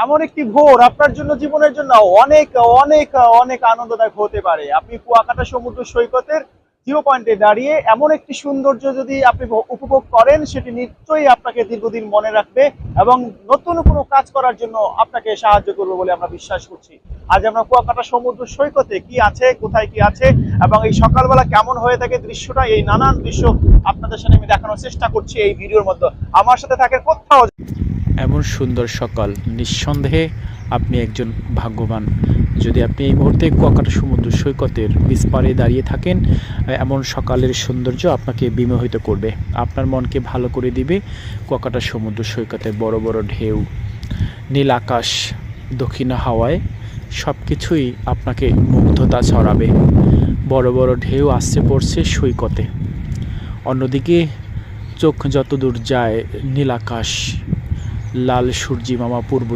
এমন একটি ভোর আপনার জন্য জীবনের জন্য অনেক অনেক অনেক আনন্দদায়ক হতে পারে। আপনি কুয়াকাটা সমুদ্র সৈকতের জিরো পয়েন্টে দাঁড়িয়ে এমন একটি সৌন্দর্য যদি আপনি উপভোগ করেন, সেটি নিশ্চয়ই আপনাকে দীর্ঘদিন মনে রাখবে এবং নতুন কোনো কাজ করার জন্য আপনাকে সাহায্য করবে বলে আমরা বিশ্বাস করছি। আজ আমরা কুয়াকাটা সমুদ্র সৈকতে কি আছে, কোথায় কি আছে এবং এই সকালবেলা কেমন হয়ে থাকে দৃশ্যটা, এই নানান দৃশ্য আপনাদের সামনে আমি দেখানোর চেষ্টা করছি এই ভিডিওর মধ্যে। আমার সাথে থাকে কোথাও। এমন সুন্দর সকাল, নিঃসন্দেহে আপনি একজন ভাগ্যবান যদি আপনি এই মুহূর্তে কুয়াকাটা সমুদ্র সৈকতের বিচ পাড়ে দাঁড়িয়ে থাকেন। এমন সকালের সৌন্দর্য আপনাকে বিমোহিত করবে, আপনার মনকে ভালো করে দিবে। কুয়াকাটা সমুদ্র সৈকতে বড় বড় ঢেউ, নীল আকাশ, দক্ষিণা হাওয়ায় সব কিছুই আপনাকে মুগ্ধতা ছড়াবে। বড় বড় ঢেউ আসছে পড়ছে সৈকতে, অন্যদিকে চোখ যত দূর যায় নীল আকাশ, লাল সূর্যি মামা পূর্ব